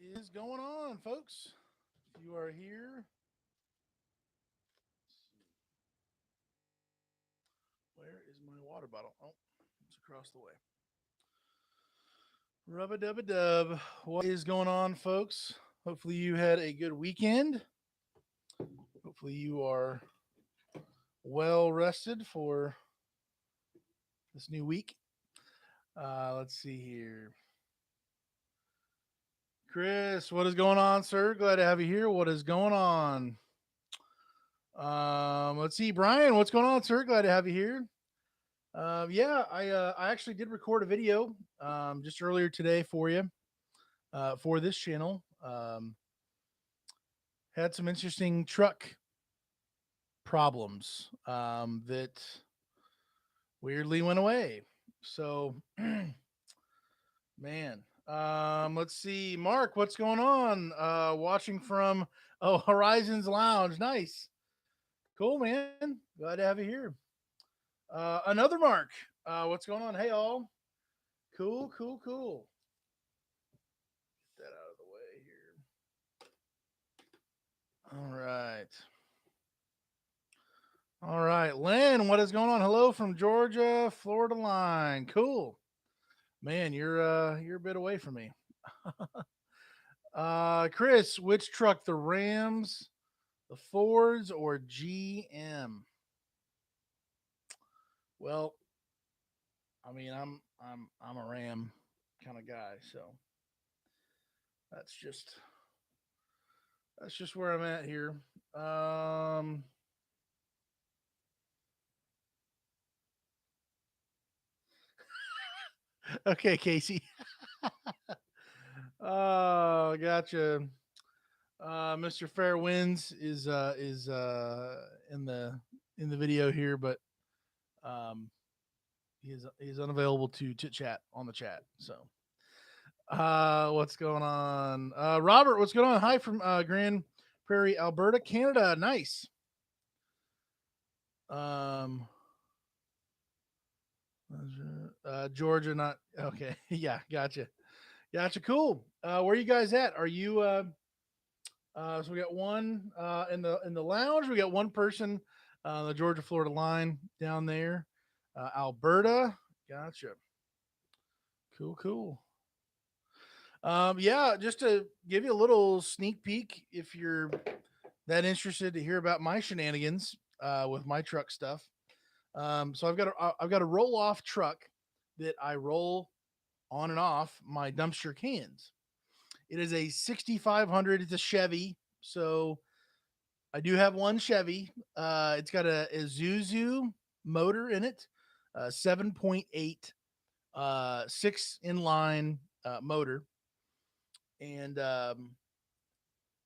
Is going on, folks? If you are here, where is my water bottle? Oh, it's across the way. Rub a dub a dub. What is going on, folks? Hopefully, you had a good weekend. Hopefully, you are well rested for this new week. Let's see here. Chris, what is going on, sir? Glad to have you here. What is going on? Let's see, Brian, what's going on, sir? Glad to have you here. Yeah, I actually did record a video just earlier today for you for this channel. Had some interesting truck problems that weirdly went away. So, man, let's see, Mark, what's going on? Watching from Horizons Lounge, nice, cool, man. Glad to have you here. Another Mark, what's going on? Hey, all, cool, cool, cool. Get that out of the way here. All right. All right. Lynn, what is going on? Hello from Georgia, Florida line. Cool. Man, you're a bit away from me. Chris, which truck? The Rams, the Fords, or GM? Well, I mean, I'm a Ram kind of guy, so that's just that's just where I'm at here. Um okay, Casey. Oh, gotcha. Mr. Fair Winds is in the video here, but um, he's unavailable to chit chat on the chat. So, what's going on? Robert, what's going on? Hi from Grand Prairie, Alberta, Canada. Nice. Um, Georgia, not okay. Yeah, gotcha, gotcha. Cool. Where are you guys at? Are you? So we got one in the lounge. We got one person, the Georgia Florida line down there, Alberta. Gotcha. Cool, cool. Yeah, just to give you a little sneak peek, if you're that interested to hear about my shenanigans with my truck stuff. So I've got a roll off truck that I roll on and off my dumpster cans. It is a 6500. It's a Chevy, so I do have one Chevy. It's got a Isuzu motor in it, 7.8, 6 inline motor. And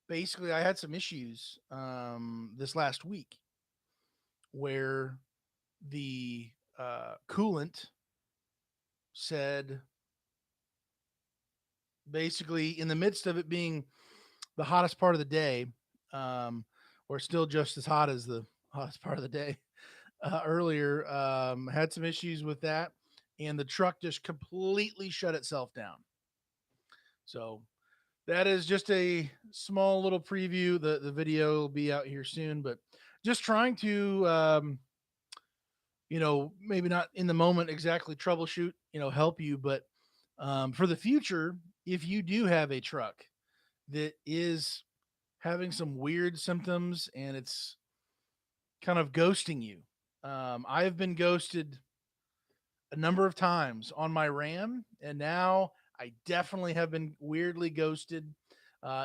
basically, I had some issues this last week where the coolant said, basically, in the midst of it being the hottest part of the day, or still just as hot as the hottest part of the day, earlier, had some issues with that, and the truck just completely shut itself down. So that is just a small little preview. The video will be out here soon, but just trying to maybe not in the moment exactly troubleshoot, help you, but for the future, if you do have a truck that is having some weird symptoms and it's kind of ghosting you. I have been ghosted a number of times on my Ram, and now I definitely have been weirdly ghosted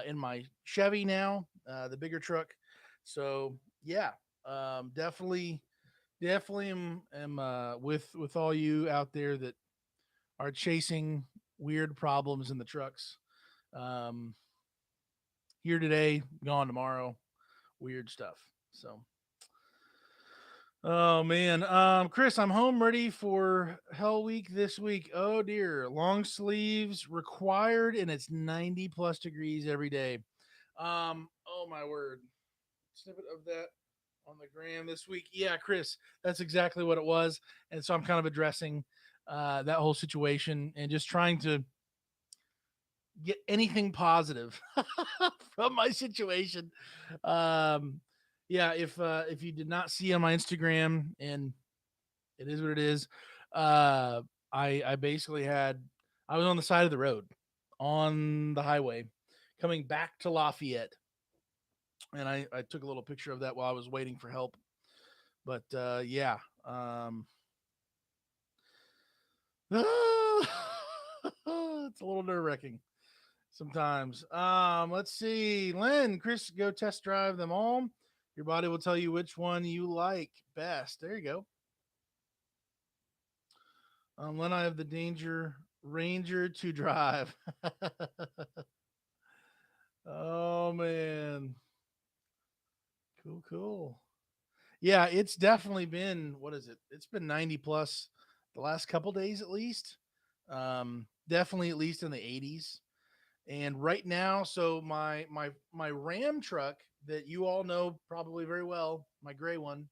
in my Chevy now, the bigger truck. So yeah, definitely am with all you out there that are chasing weird problems in the trucks. Um, Here today, gone tomorrow, weird stuff. So oh man, Chris, I'm home ready for Hell Week this week. Oh dear, long sleeves required, and it's 90 plus degrees every day. Oh my word, snippet of that on the gram this week. Yeah, Chris, that's exactly what it was, and so I'm kind of addressing that whole situation and just trying to get anything positive from my situation. Um, yeah, if you did not see on my Instagram, and it is what it is, uh, I basically had I was on the side of the road on the highway coming back to Lafayette, and I took a little picture of that while I was waiting for help. But yeah, it's a little nerve wracking sometimes. Let's see. Lynn, Chris, go test drive them all. Your body will tell you which one you like best. There you go. Lynn, I have the Danger Ranger to drive. Oh man. Cool, cool. Yeah, it's definitely been, what is it? It's been 90 plus the last couple days at least. Definitely at least in the 80s. And right now, so my Ram truck that you all know probably very well, my gray one,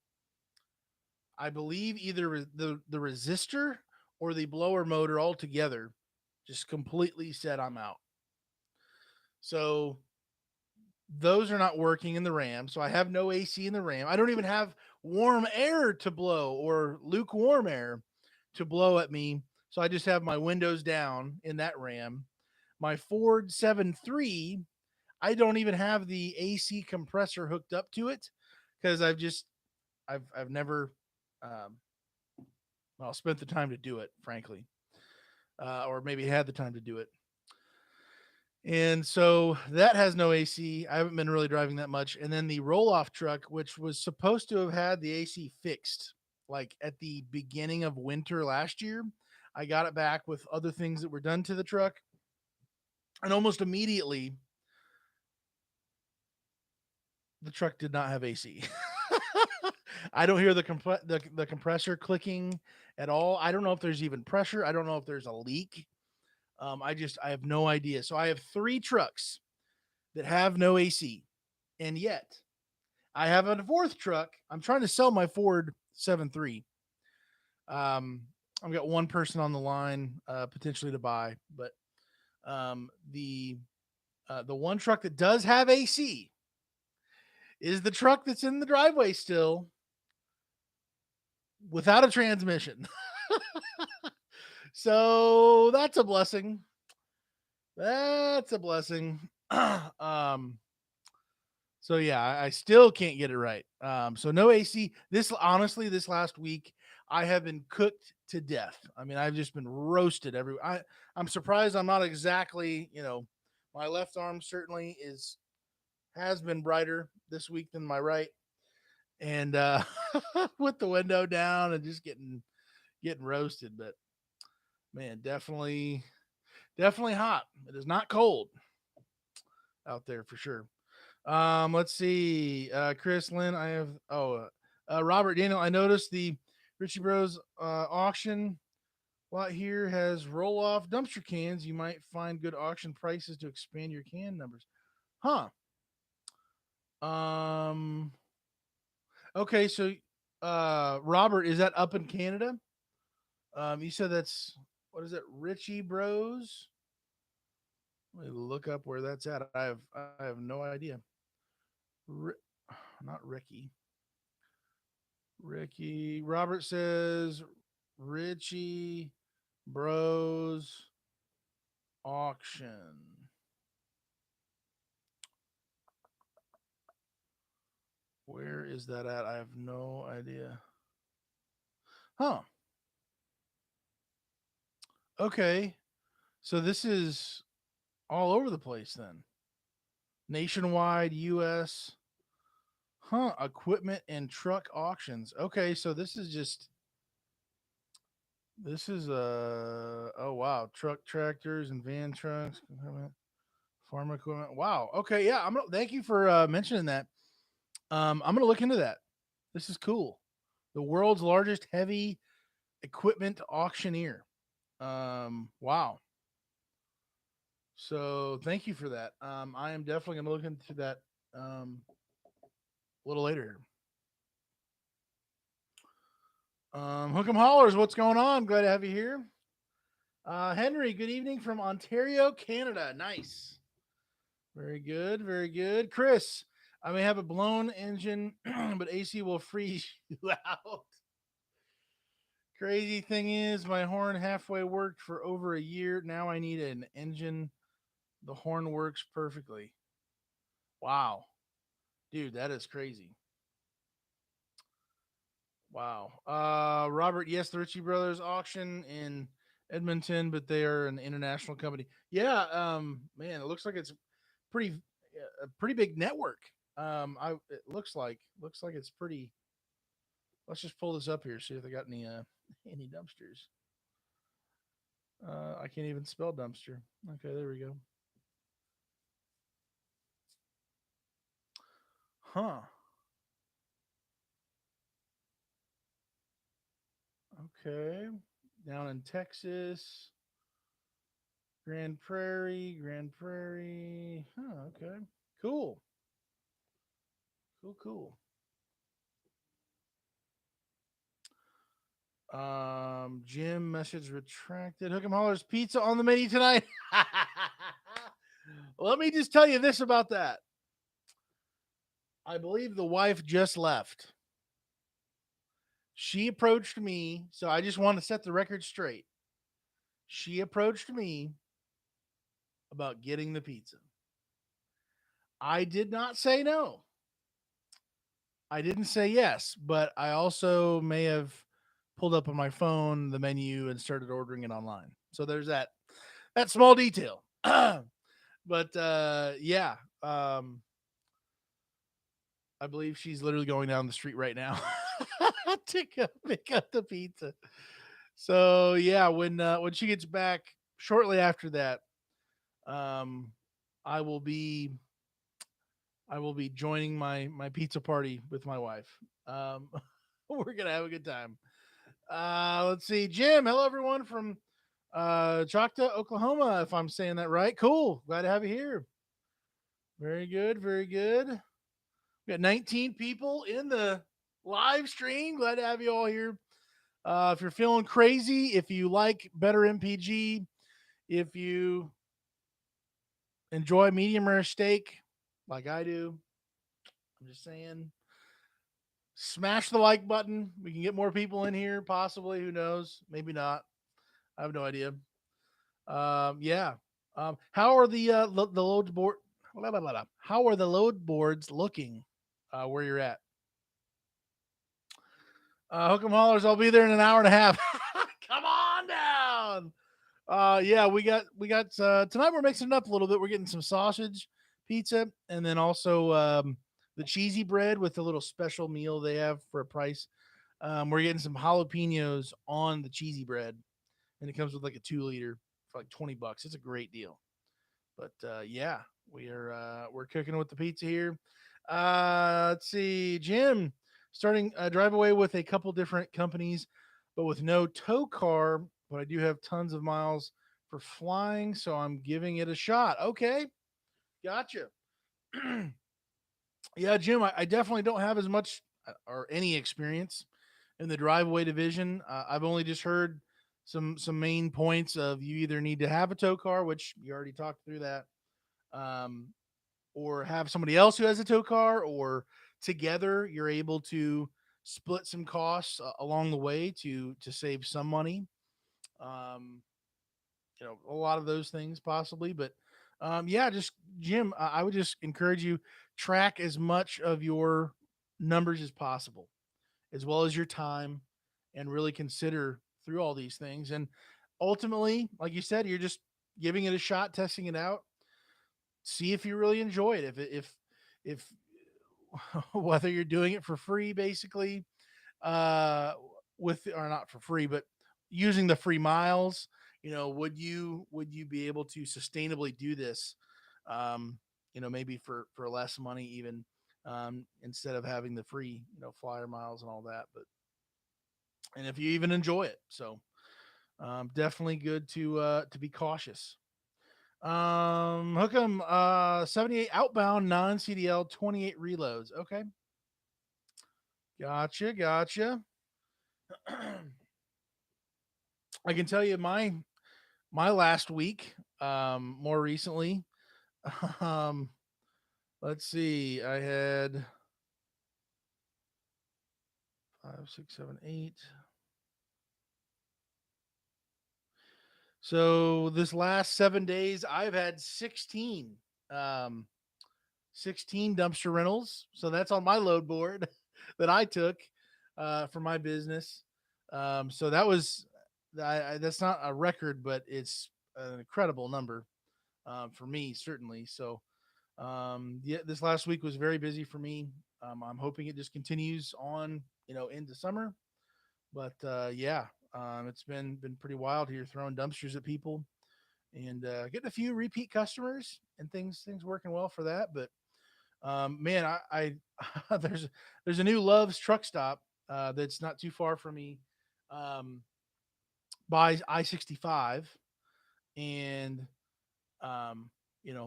I believe either the resistor or the blower motor altogether just completely said I'm out. So those are not working in the Ram. So I have no AC in the Ram. I don't even have warm air to blow or lukewarm air to blow at me. So I just have my windows down in that Ram. My Ford 7.3, I don't even have the AC compressor hooked up to it because I've never um, well spent the time to do it, frankly, or maybe had the time to do it. And so that has no AC. I haven't been really driving that much. And then the roll off truck, which was supposed to have had the AC fixed like at the beginning of winter last year, I got it back with other things that were done to the truck. And almost immediately, the truck did not have AC. I don't hear the compressor clicking at all. I don't know if there's even pressure. I don't know if there's a leak. I have no idea. So I have three trucks that have no AC, and yet I have a fourth truck. I'm trying to sell my Ford 7.3. Um, I've got one person on the line potentially to buy, but the one truck that does have AC is the truck that's in the driveway still without a transmission. So that's a blessing. That's a blessing. um, so yeah, I still can't get it right. So no AC. This honestly, this last week, I have been cooked to death. I mean, I've just been roasted every. I'm surprised I'm not exactly. My left arm certainly has been brighter this week than my right, and with the window down and just getting roasted. But man, definitely hot. It is not cold out there for sure. Let's see. Chris Lynn, I have Robert Daniel. I noticed the Richie Bros auction lot here has roll off dumpster cans. You might find good auction prices to expand your can numbers. Huh. Um okay, so Robert, is that up in Canada? You said that's what is it, Richie Bros? Let me look up where that's at. I have no idea. Ri- Not Ricky. Ricky Robert says Richie Bros auction. Where is that at? I have no idea. Huh. Okay. So this is all over the place then. Nationwide US. Huh. Equipment and truck auctions. Okay, so this is oh wow, truck tractors and van trucks, farm equipment. Wow. Okay, yeah, thank you for mentioning that. I'm gonna look into that. This is cool. The world's largest heavy equipment auctioneer. Wow. So thank you for that. I am definitely gonna look into that a little later. Hook'em Hollers, what's going on? Glad to have you here. Henry, good evening from Ontario, Canada. Nice. Very good. Very good. Chris, I may have a blown engine, but AC will freeze you out. Crazy thing is, my horn halfway worked for over a year. Now I need an engine. The horn works perfectly. Wow. Dude, that is crazy. Wow. Robert, yes, the Ritchie Brothers auction in Edmonton, but they are an international company. Yeah, man, it looks like it's pretty a pretty big network. It looks like it's pretty. Let's just pull this up here, see if they got any any dumpsters. I can't even spell dumpster. Okay, there we go. Huh. Okay. Down in Texas, Grand Prairie, Grand Prairie. Huh, okay. Cool. Cool, cool. Jim message retracted. Hook 'em Hollers pizza on the menu tonight. Let me just tell you this about that. I believe the wife just left. She approached me, so I just want to set the record straight. She approached me about getting the pizza. I did not say no. I didn't say yes, but I also may have pulled up on my phone the menu and started ordering it online. So there's that small detail. But yeah, I believe she's literally going down the street right now to go pick up the pizza. So yeah, when she gets back shortly after that, um, I will be I will be joining my pizza party with my wife. Um, we're gonna have a good time. Let's see, Jim. Hello, everyone from Choctaw, Oklahoma. If I'm saying that right, cool. Glad to have you here. Very good, very good. We got 19 people in the live stream. Glad to have you all here. If you're feeling crazy, if you like better MPG, if you enjoy medium rare steak like I do, I'm just saying, smash the like button. We can get more people in here, possibly. Who knows? Maybe not. I have no idea. Yeah. How are the load board? Blah, blah, blah, blah. How are the load boards looking where you're at? Hook 'em Hollers. I'll be there in an hour and a half. Come on down. Yeah, we got tonight. We're mixing it up a little bit. We're getting some sausage pizza, and then also the cheesy bread with the little special meal they have for a price. We're getting some jalapenos on the cheesy bread, and it comes with like a 2 liter for like $20. It's a great deal. But yeah, we're cooking with the pizza here. Let's see, Jim starting drive away with a couple different companies, but with no tow car. But I do have tons of miles for flying, so I'm giving it a shot. Okay, gotcha. Yeah, Jim, I definitely don't have as much or any experience in the driveway division. I've only just heard some main points of you either need to have a tow car, which you already talked through that, um, or have somebody else who has a tow car, or together you're able to split some costs along the way to save some money. Um, a lot of those things possibly, but yeah, just Jim, I would just encourage you track as much of your numbers as possible, as well as your time, and really consider through all these things. And ultimately, like you said, you're just giving it a shot, testing it out, see if you really enjoy it. If whether you're doing it for free, basically, uh, with or not for free, but using the free miles, would you be able to sustainably do this? Um, maybe for less money, even instead of having the free, flyer miles and all that. But and if you even enjoy it, so definitely good to be cautious. Hook 'em 78 outbound non CDL 28 reloads. Okay, gotcha. I can tell you my My last week, more recently, um, let's see, I had 5, 6, 7, 8. So this last 7 days, I've had 16, um, 16 dumpster rentals. So that's on my load board that I took for my business. So that was, that's not a record, but it's an incredible number for me, certainly. So yeah, this last week was very busy for me. I'm hoping it just continues on, into summer. But yeah, it's been pretty wild here, throwing dumpsters at people and getting a few repeat customers and things working well for that. But man, I there's a new Love's truck stop that's not too far from me, um, by I-65, and um,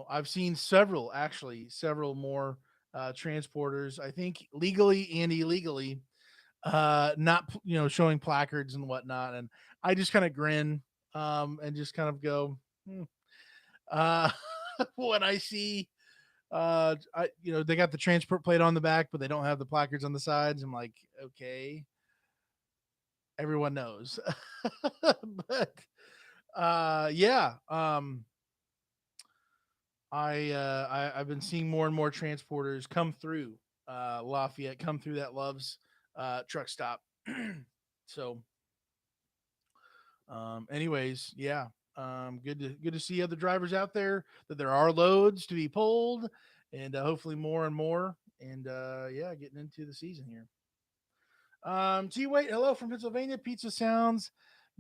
I've seen several more transporters. I think legally and illegally, not showing placards and whatnot, and I just kind of grin and just kind of go, hmm. uh, when I see they got the transport plate on the back, but they don't have the placards on the sides. I'm like, okay, everyone knows. But yeah, I've been seeing more and more transporters come through Lafayette, come through that Love's truck stop. So anyways, yeah. Good to see other drivers out there, that there are loads to be pulled, and hopefully more and more. And yeah, getting into the season here. Gee, wait, hello from Pennsylvania. Pizza sounds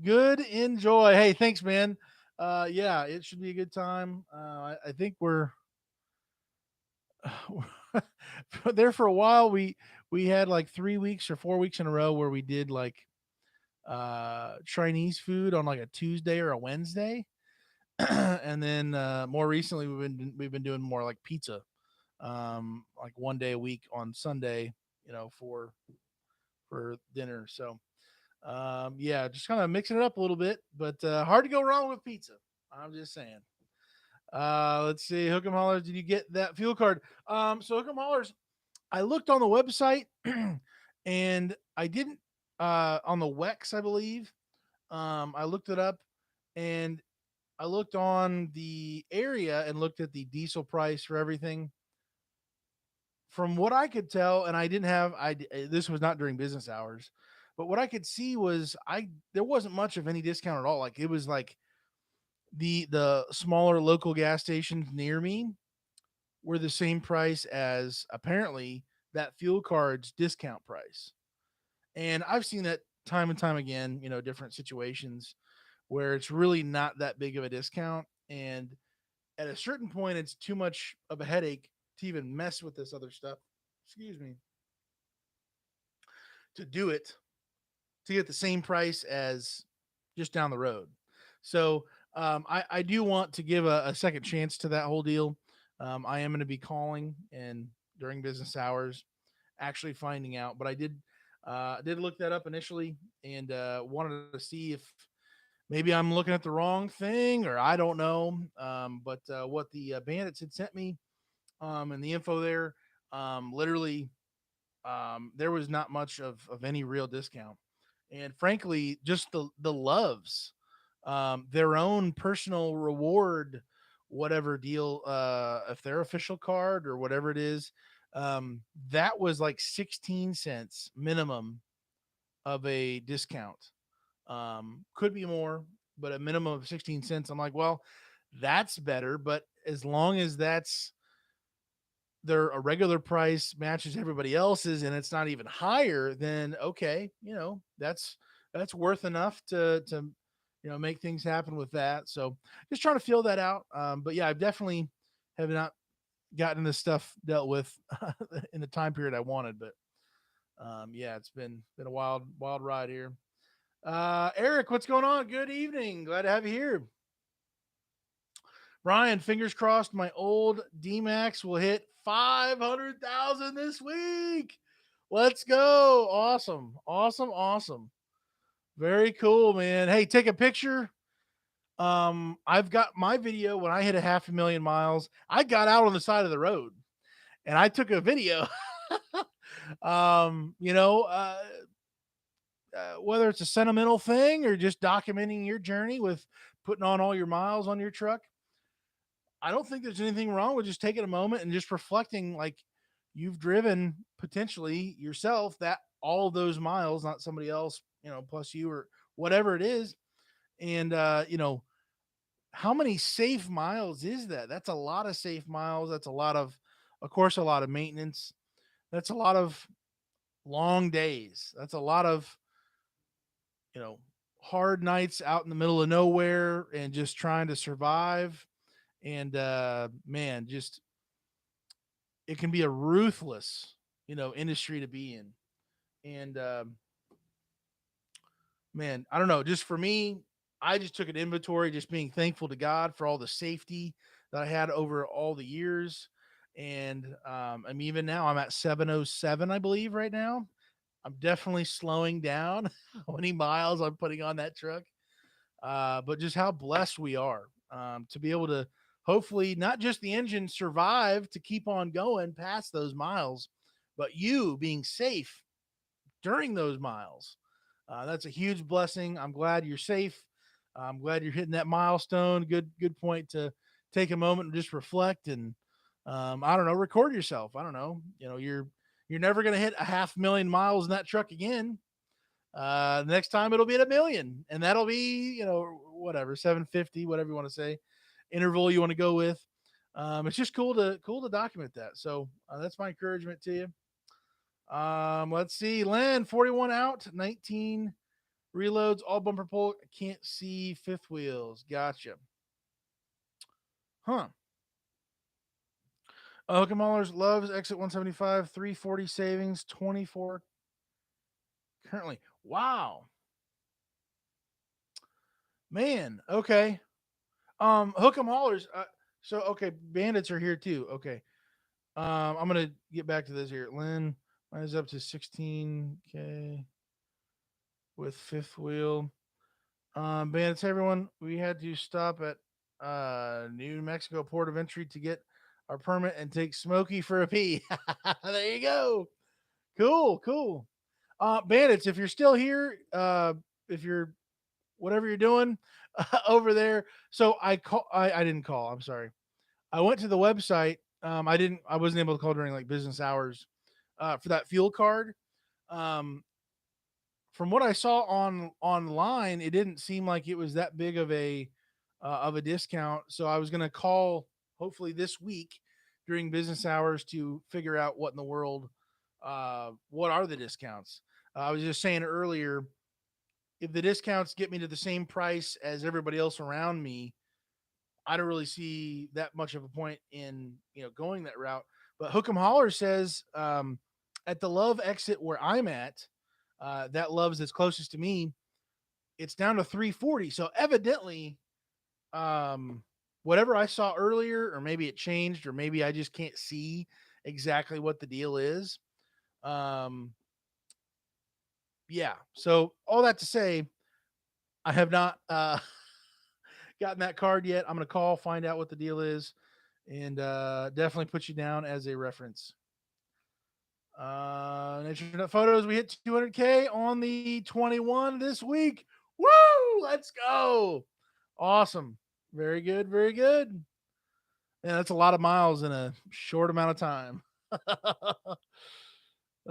good. Enjoy. Hey, thanks, man. Yeah, it should be a good time. I think we're there for a while. We had like 3 weeks or 4 weeks in a row where we did like Chinese food on like a Tuesday or a Wednesday. And then more recently we've been doing more like pizza, like one day a week on Sunday, for dinner. So yeah, just kind of mixing it up a little bit, but hard to go wrong with pizza. I'm just saying. Let's see, Hook'em Hollers, did you get that fuel card? So Hook'em Hollers, I looked on the website and I didn't on the Wex, I believe. I looked it up, and I looked on the area and looked at the diesel price for everything. From what I could tell, and I didn't have I this was not during business hours, but what I could see was I there wasn't much of any discount at all. Like, it was like the smaller local gas stations near me were the same price as apparently that fuel card's discount price. And I've seen that time and time again, different situations where it's really not that big of a discount. And at a certain point, it's too much of a headache to even mess with this other stuff. Excuse me, to do it, to get the same price as just down the road. So I do want to give a second chance to that whole deal. I am going to be calling and during business hours, actually finding out. But I did look that up initially, and wanted to see if maybe I'm looking at the wrong thing, or I don't know. But what the bandits had sent me, and the info there, literally, there was not much of any real discount. And frankly, just the loves, their own personal reward, whatever deal, if their official card or whatever it is, that was like 16 cents minimum of a discount. Could be more, but a minimum of 16 cents. I'm like, well, that's better. But as long as that's their a regular price matches everybody else's and it's not even higher, then okay, that's worth enough to make things happen with that. So just trying to feel that out. But yeah, I've definitely have not gotten this stuff dealt with in the time period I wanted. But yeah, it's been a wild ride here. Eric, what's going on? Good evening. Glad to have you here. Brian, fingers crossed my old D-Max will hit 500,000 this week. Let's go. Awesome. Awesome. Awesome. Very cool, man. Hey, take a picture I've got my video when I hit a half a million miles. I got out on the side of the road and I took a video. um, you know, uh, whether it's a sentimental thing or just documenting your journey with putting on all your miles on your truck, I don't think there's anything wrong with just taking a moment and just reflecting like you've driven potentially yourself that all of those miles, not somebody else, plus you or whatever it is. And how many safe miles is that? That's a lot of safe miles. That's a lot of course, a lot of maintenance. That's a lot of long days. That's a lot of, you know, hard nights out in the middle of nowhere and just trying to survive. And man, just it can be a ruthless, industry to be in. And man, I don't know. Just for me, I just took an inventory, just being thankful to God for all the safety that I had over all the years. And I mean, even now I'm at 707, I believe, right now. I'm definitely slowing down how many miles I'm putting on that truck. But just how blessed we are to be able to hopefully not just the engine survive to keep on going past those miles, but you being safe during those miles. That's a huge blessing. I'm glad you're safe. I'm glad you're hitting that milestone. Good point to take a moment and just reflect and I don't know, record yourself. I don't know. You're never gonna hit a half million miles in that truck again. Next time it'll be at a million, and that'll be whatever 750, whatever you want to say, interval you want to go with. It's just cool to document that. So that's my encouragement to you. Let's see. Len, 41 out, 19 reloads, all bumper pull. Can't see fifth wheels. Gotcha. Huh. Hook'em loves exit 175, 340 savings, 24 currently. Wow. Man. Okay. Hook'em haulers. So okay, bandits are here too. Okay. I'm gonna get back to this here. Lynn, mine is up to 16K with fifth wheel. Bandits, everyone, we had to stop at New Mexico port of entry to get our permit and take Smokey for a pee. There you go. Cool. Bandits, if you're still here, if you're whatever you're doing over there, so I didn't call. I'm sorry. I went to the website. I wasn't able to call during like business hours for that fuel card. Um, from what I saw online, it didn't seem like it was that big of a discount. So I was going to call hopefully this week during business hours to figure out what in the world, what are the discounts. I was just saying earlier, if the discounts get me to the same price as everybody else around me, I don't really see that much of a point in going that route. But Hook'em Holler says at the Love exit where I'm at, that Love's that's closest to me, it's down to 340. So evidently, whatever I saw earlier, or maybe it changed, or maybe I just can't see exactly what the deal is. Um, yeah. So all that to say, I have not gotten that card yet. I'm gonna call, find out what the deal is, and definitely put you down as a reference. Nature Photos, we hit 200K on the 21 this week. Woo! Let's go. Awesome. Very good. Very good. Yeah, that's a lot of miles in a short amount of time.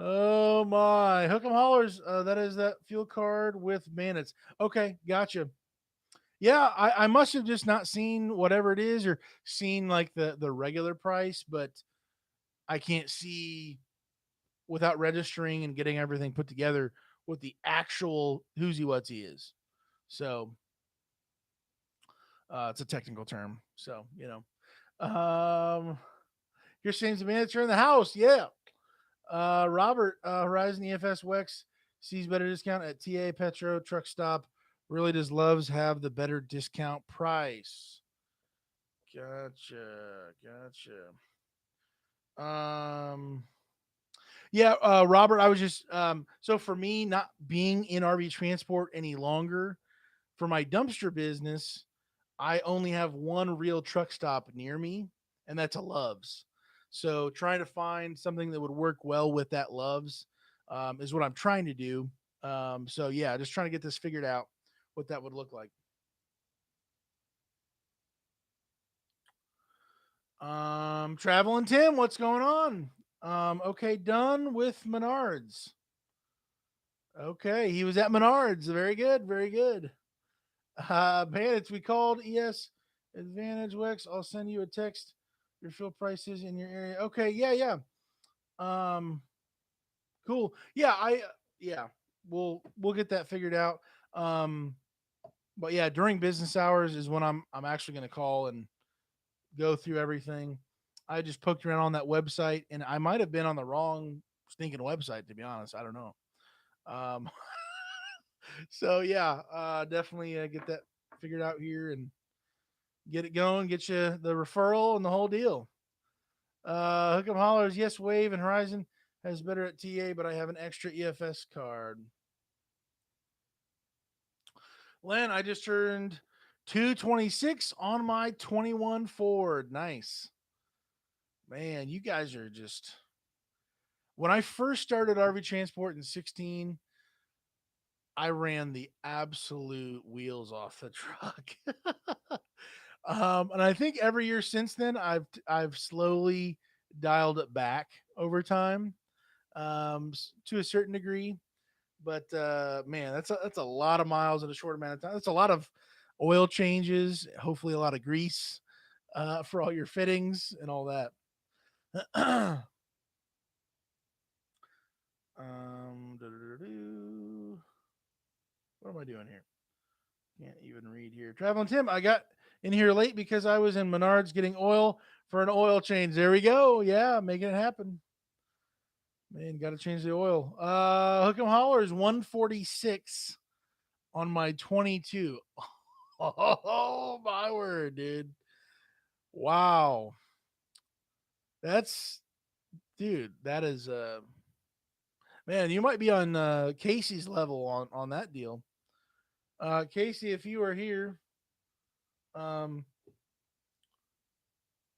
Oh my. Hook'em Hollers. That is that fuel card with bandits. Okay, gotcha. Yeah, I must have just not seen whatever it is or seen like the regular price, but I can't see without registering and getting everything put together what the actual whoozy whatsy is. So it's a technical term. So, Your James the manager in the house. Yeah. Robert, Horizon EFS Wex sees better discount at TA Petro Truck Stop. Really does loves have the better discount price. Gotcha. Um, yeah, Robert, I was just so for me not being in RV transport any longer for my dumpster business, I only have one real truck stop near me, and that's a Love's. So trying to find something that would work well with that Love's is what I'm trying to do. So yeah, just trying to get this figured out, what that would look like. Traveling Tim, what's going on? Okay, done with Menards. Okay, he was at Menards. Very good, very good. Bandits, we called ES Advantage Wex. I'll send you a text. Your fuel prices in your area. Okay, yeah, yeah. Um, cool. Yeah, yeah, we'll get that figured out. Um, but yeah, during business hours is when I'm actually going to call and go through everything. I just poked around on that website, and I might have been on the wrong stinking website, to be honest. I don't know. Um, so yeah, definitely get that figured out here and get it going, get you the referral and the whole deal. Hook'em Hollers, yes, Wave and Horizon has better at TA, but I have an extra EFS card. Len, I just turned 226 on my 21 Ford. Nice. Man, you guys are just. When I first started RV Transport in 16, I ran the absolute wheels off the truck. And I think every year since then, I've slowly dialed it back over time, to a certain degree. But man, that's a lot of miles in a short amount of time. That's a lot of oil changes, hopefully a lot of grease for all your fittings and all that. What am I doing here? Can't even read here. Traveling Tim, I got in here late because I was in Menards getting oil for an oil change. There we go. Yeah, making it happen. Man, got to change the oil. Hook 'em Holler is 146 on my 22. Oh, my word, dude. Wow. That's, dude, that is, man, you might be on Casey's level on that deal. Casey, if you are here, um,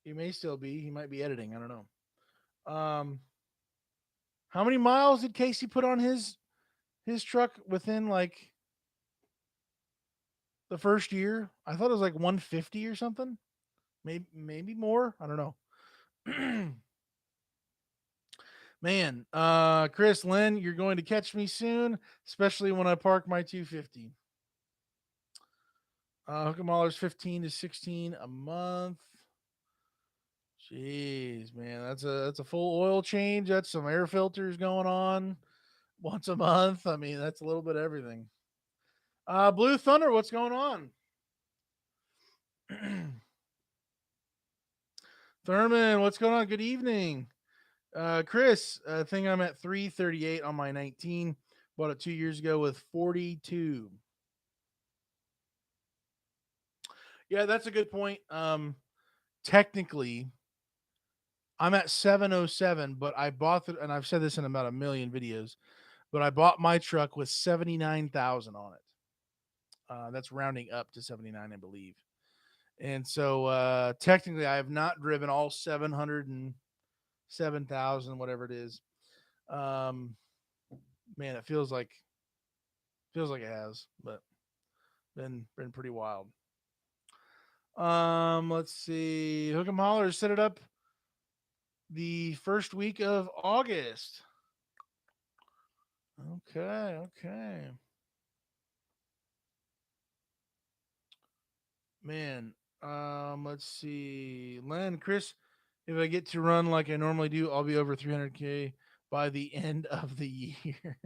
he may still be. He might be editing. I don't know. How many miles did Casey put on his truck within like the first year? I thought it was like 150 or something. Maybe more. I don't know. Man, Chris Lynn, you're going to catch me soon, especially when I park my 250. Hook'em 15 to 16 a month. Jeez, man, that's a full oil change. That's some air filters going on once a month. I mean, that's a little bit of everything. Blue Thunder, what's going on? Thurman, what's going on? Good evening. Chris, I think I'm at 338 on my 19. Bought it 2 years ago with 42. Yeah, that's a good point. Technically, I'm at 707, but I bought it, and I've said this in about a million videos, but I bought my truck with 79,000 on it. That's rounding up to 79, I believe. And so technically, I have not driven all 707,000, whatever it is. Um, man, it feels like it has, but been pretty wild. Let's see. Hook'em Holler set it up the first week of August. Okay, okay. Man, let's see. Len, Chris, if I get to run like I normally do, I'll be over 300K by the end of the year.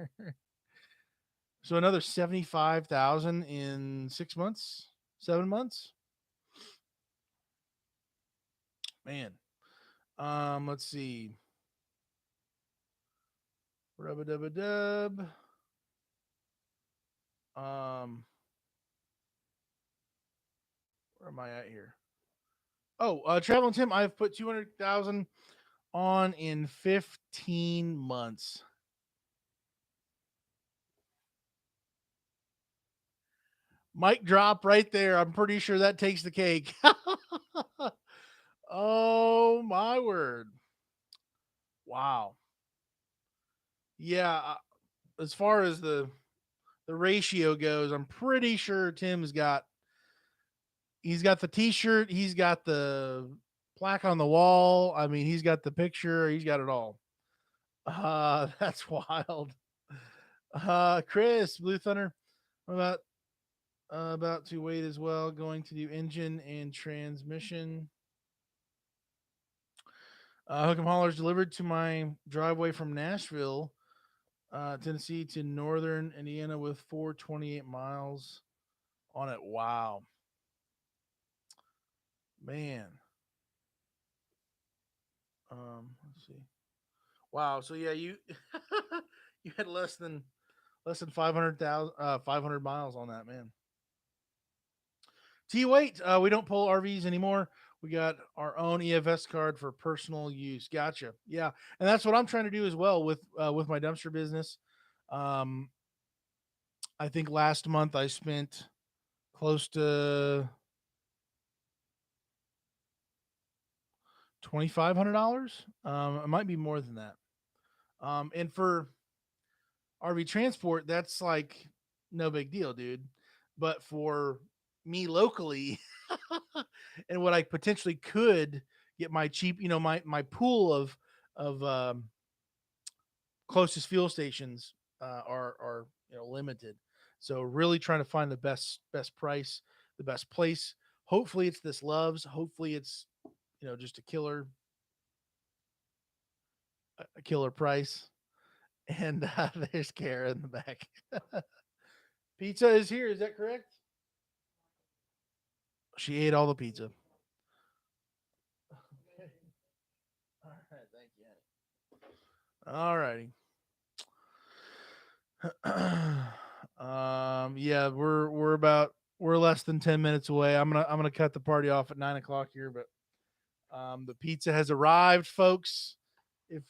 So another 75,000 in 6 months, 7 months. Man, let's see. Rub a dub a dub. Um, where am I at here? Oh, Travel and Tim, I've put 200,000 on in 15 months. Mic drop right there. I'm pretty sure that takes the cake. Oh my word. Wow. Yeah, as far as the ratio goes, I'm pretty sure Tim's got he's got the t-shirt, he's got the plaque on the wall. I mean, he's got the picture, he's got it all. That's wild. Chris, Blue Thunder, I'm about to wait as well. Going to do engine and transmission. Hook 'em Hollers delivered to my driveway from Nashville, Tennessee to northern Indiana with 428 miles on it. Wow, man. Let's see. Wow. So yeah, you you had less than 500 miles on that, man. T wait, we don't pull RVs anymore. We got our own EFS card for personal use. Gotcha. Yeah, and that's what I'm trying to do as well with my dumpster business. Um, I think last month I spent close to $2,500. It might be more than that. And for RV transport, that's like no big deal, dude. But for me locally, and what I potentially could get my cheap, my pool of closest fuel stations are limited. So really trying to find the best price, the best place. Hopefully it's this Loves. Hopefully it's just a killer price. And there's Kara in the back. Pizza is here. Is that correct? She ate all the pizza. Okay. All right. Thank you. All righty. Yeah, we're less than 10 minutes away. I'm gonna cut the party off at 9 o'clock here, but the pizza has arrived, folks.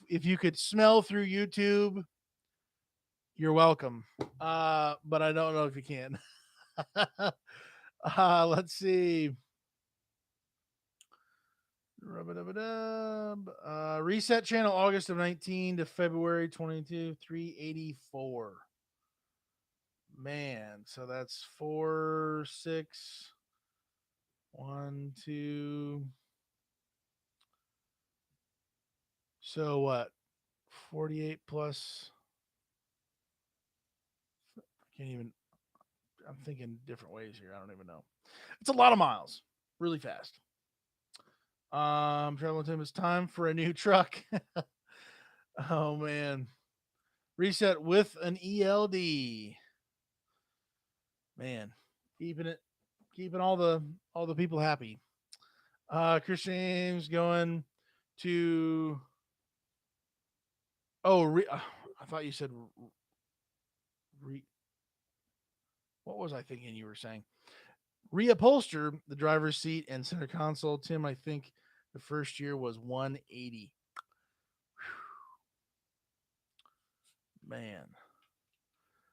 If you could smell through YouTube, you're welcome. But I don't know if you can. Let's see. Reset channel August of 19 to February 22, 384. Man, so that's 4, 6, 1, 2. So what? 48 plus. I can't even. I'm thinking different ways here. I don't even know. It's a lot of miles, really fast. Traveling time. It's time for a new truck. Oh man, reset with an ELD. Man, keeping it, keeping all the people happy. Chris James going to. Oh, I thought you said re, what was I thinking you were saying? Reupholster the driver's seat and center console. Tim, I think the first year was 180. Man.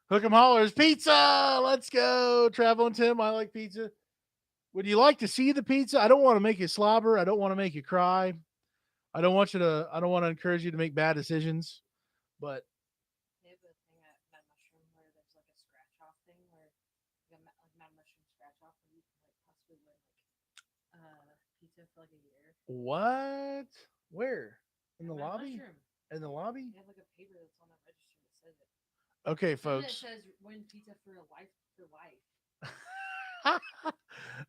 Hook 'em Hollers pizza. Let's go. Traveling Tim, I like pizza. Would you like to see the pizza? I don't want to make you slobber. I don't want to make you cry. I don't want to encourage you to make bad decisions. But They have a thing at Mad Mushroom where there's like a scratch off thing where like Mad Mushroom scratch off where you can like possibly win pizza for like a year. what? Where? In At the Mad lobby? Mushroom. In the lobby? They have like a paper that's on that register that says it. Okay, And then it folks. says win pizza for a life for life.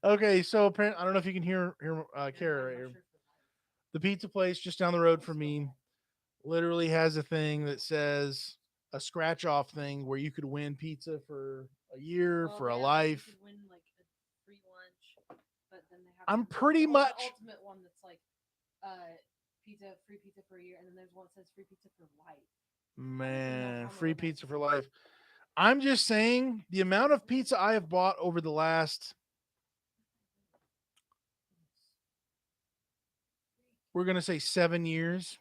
Okay, so apparently, I don't know if you can hear And Kara Mad right here. Mushroom for life. The pizza place just down the road from me literally has a thing that says a scratch off thing where you could win pizza for a year, Well, for a they have like you life. could win like a free lunch, but then they have I'm one that's pretty the much ultimate one that's like free pizza for a year, and then there's one that says free pizza for life. I don't even know man, how free many that pizza for is. life. I'm just saying the amount of pizza I have bought over the last, we're going to say 7 years,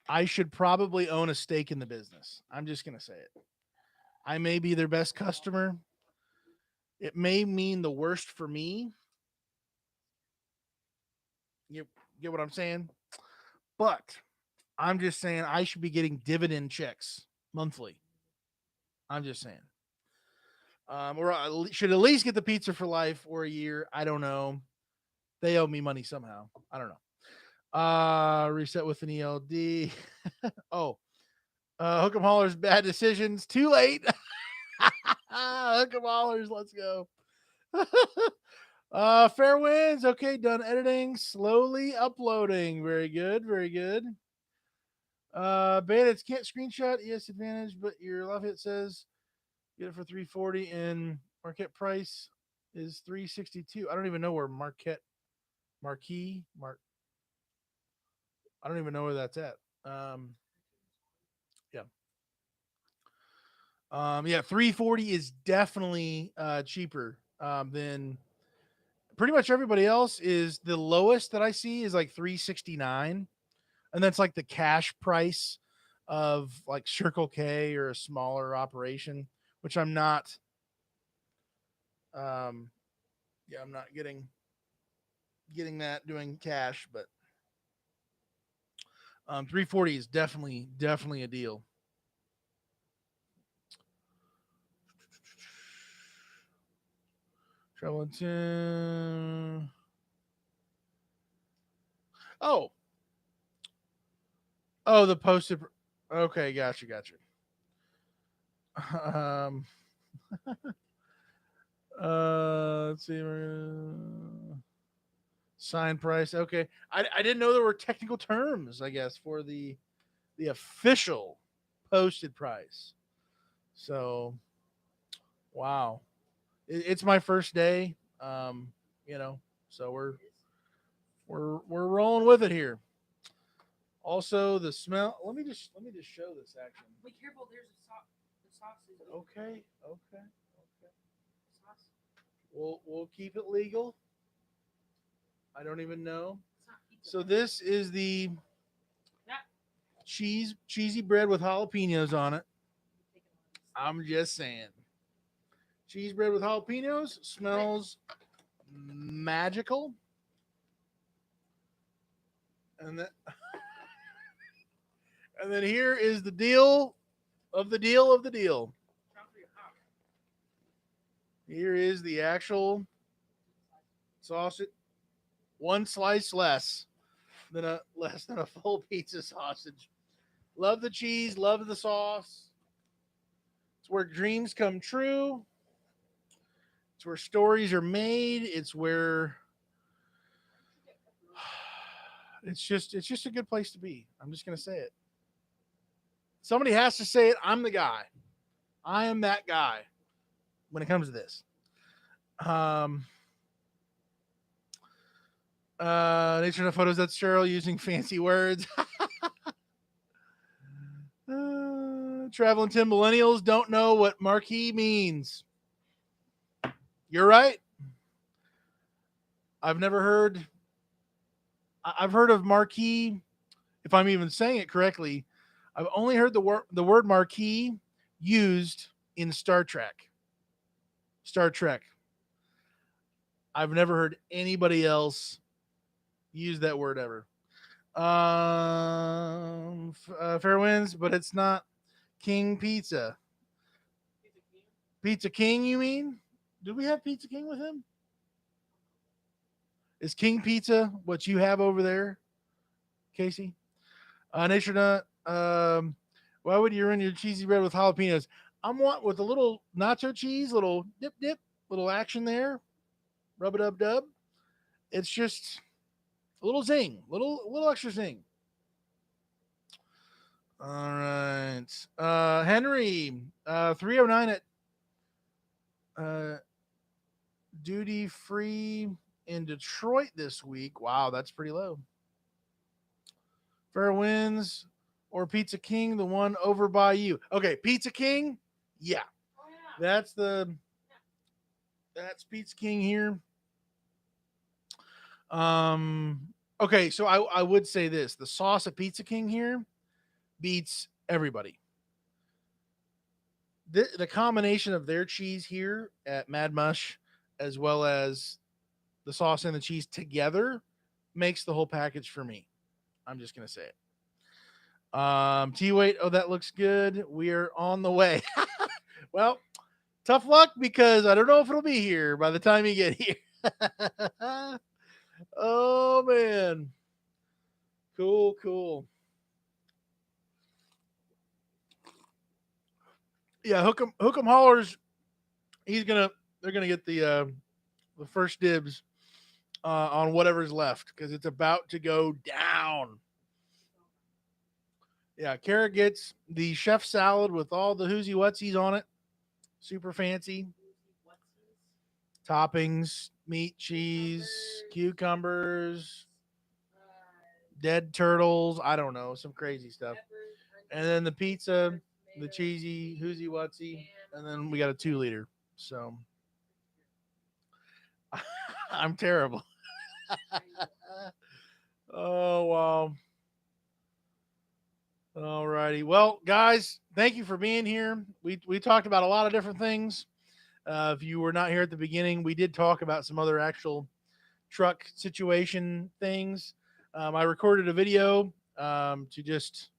I should probably own a stake in the business. I'm just going to say it. I may be their best customer. It may mean the worst for me. You get what I'm saying? But I'm just saying I should be getting dividend checks monthly. I'm just saying. Or I should at least get the pizza for life or a year. I don't know. They owe me money somehow. I don't know. Reset with an ELD. Oh, Hook'em Hollers bad decisions. Too late. Hook'em Hollers, let's go. Fair winds. Okay, done editing. Slowly uploading. Very good. Very good. Bandits can't screenshot ES advantage, but your Lafayette says get it for 340 and Marquette price is 362. I don't even know where Marquee Mark. I don't even know where that's at. Yeah. Yeah, 340 is definitely cheaper than pretty much everybody else. Is the lowest that I see is like 369, and that's like the cash price of like Circle K or a smaller operation, which I'm not. Um, yeah, I'm not getting that doing cash, but 340 is definitely a deal. Traveling to oh the posted. Okay, gotcha. Um, let's see. Sign price. Okay, I didn't know there were technical terms. I guess for the official posted price. So wow, it's my first day. You know, so we're rolling with it here. Also, the smell. Let me just show this action. Be careful. There's a sauce. The sauce is Okay. sauce. We'll keep it legal. I don't even know. It's not pizza. So this is the Yeah. cheesy bread with jalapenos on it. I'm just saying. Cheese bread with jalapenos smells magical. And then and then here is the deal of the deal of the deal. Here is the actual sausage. One slice less than a full pizza sausage. Love the cheese, love the sauce. It's where dreams come true. It's where stories are made. It's where it's just a good place to be. I'm just gonna say it. Somebody has to say it. I'm the guy. I am that guy when it comes to this. Um, nature of photos. That's Cheryl using fancy words. Traveling Tim millennials don't know what marquee means. You're right. I've never heard. I've heard of marquee. If I'm even saying it correctly, I've only heard the word marquee used in Star Trek. Star Trek. I've never heard anybody else use that word ever. Fair winds, but it's not King Pizza. Pizza King, you mean? Did we have Pizza King with him? Is King Pizza what you have over there, Casey? Nature Nut. Why would you run your cheesy bread with jalapenos? I'm want with a little nacho cheese, little dip, little action there. Rub it up, dub. It's just a little zing, little extra zing. All right. Henry, 309 at uh, duty free in Detroit this week. Wow, that's pretty low. Fair winds or Pizza King, the one over by you. Okay, Pizza King. Yeah, Oh yeah. that's Pizza King here. Okay, so I would say this: the sauce at Pizza King here beats everybody. the combination of their cheese here at Mad Mush, as well as the sauce and the cheese together, makes the whole package for me. I'm just gonna say it. T wait. Oh, that looks good. We're on the way. Well, tough luck because I don't know if it'll be here by the time you get here. Oh man, cool, cool. Yeah, Hook'em Hollers. He's gonna. They're gonna get the first dibs on whatever's left because it's about to go down. Yeah, Kara gets the chef salad with all the hoozy whatsies on it. Super fancy. Toppings, meat, cheese, cucumbers, dead turtles. I don't know, some crazy stuff. And then the pizza, the cheesy, hoozy wutsy, and then we got a 2 liter. So I'm terrible. Oh wow. All righty. Well, guys, thank you for being here. We talked about a lot of different things. If you were not here at the beginning, we did talk about some other actual truck situation things. I recorded a video to just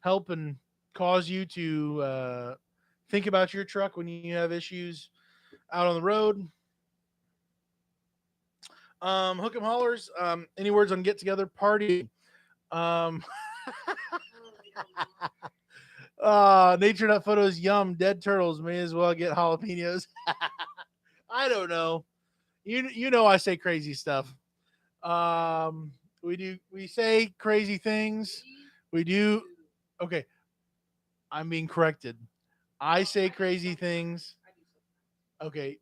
help and cause you to think about your truck when you have issues out on the road. Hook 'em hollers. Any words on get together party? Um, nature nut photos. Yum. Dead turtles. May as well get jalapenos. I don't know. You know I say crazy stuff. Um, we say crazy things. We do. Okay, I'm being corrected. I say crazy things. Okay,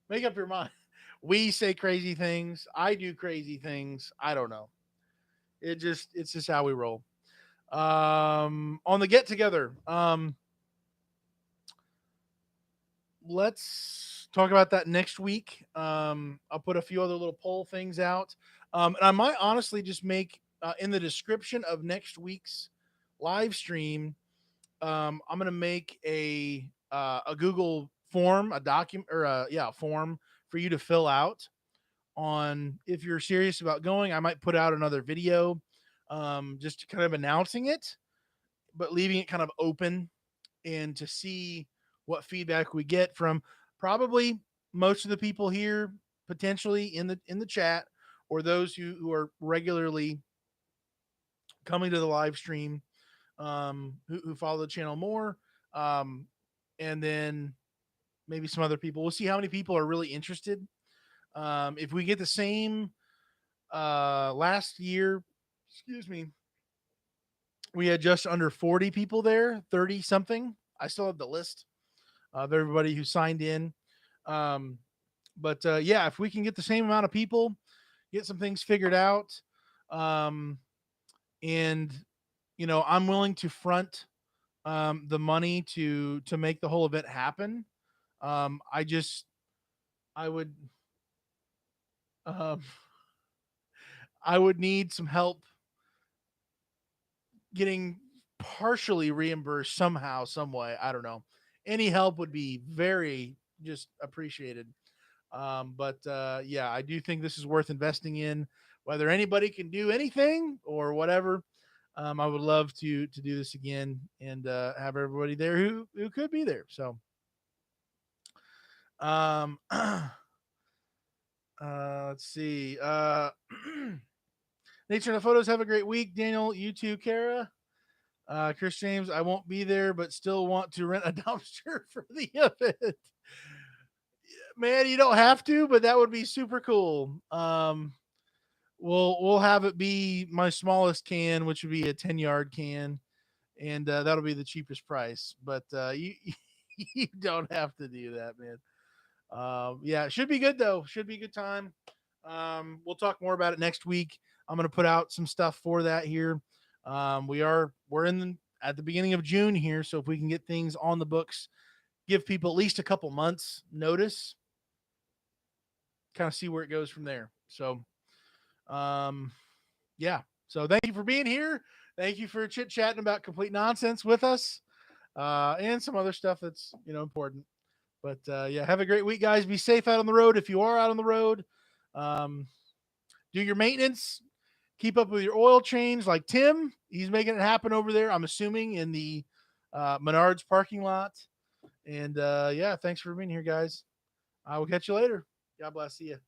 make up your mind. We say crazy things. I do crazy things. I don't know. It's just how we roll. On the get together. Let's talk about that next week. I'll put a few other little poll things out. And I might honestly just make in the description of next week's live stream. I'm gonna make a Google form, a document, or a form for you to fill out on if you're serious about going. I might put out another video, just kind of announcing it, but leaving it kind of open and to see what feedback we get from probably most of the people here, potentially in the chat, or those who are regularly coming to the live stream, who follow the channel more, um, and then maybe some other people. We'll see how many people are really interested. If we get the same last year, excuse me, we had just under 40 people there, 30 something. I still have the list of everybody who signed in. Um, but yeah, if we can get the same amount of people, get some things figured out, um, and I'm willing to front the money to make the whole event happen. I just I would um, I would need some help getting partially reimbursed somehow, some way. I don't know. Any help would be very just appreciated. But yeah, I do think this is worth investing in. Whether anybody can do anything or whatever, I would love to do this again and have everybody there who could be there. So, let's see. Nature and the photos. Have a great week, Daniel. You too, Kara. Chris James, I won't be there, but still want to rent a dumpster for the event. Man, you don't have to, but that would be super cool. We'll have it be my smallest can, which would be a 10-yard can, and that'll be the cheapest price. But you you don't have to do that, man. Yeah, it should be good though. Should be a good time. We'll talk more about it next week. I'm gonna put out some stuff for that here. We're at the beginning of June here, so if we can get things on the books, give people at least a couple months notice, kind of see where it goes from there. So, um, yeah. So thank you for being here. Thank you for chit chatting about complete nonsense with us, and some other stuff that's important. But yeah, have a great week, guys. Be safe out on the road if you are out on the road. Um, do your maintenance. Keep up with your oil change, like Tim. He's making it happen over there. I'm assuming in the Menards parking lot. And yeah, thanks for being here, guys. I will catch you later. God bless. See you.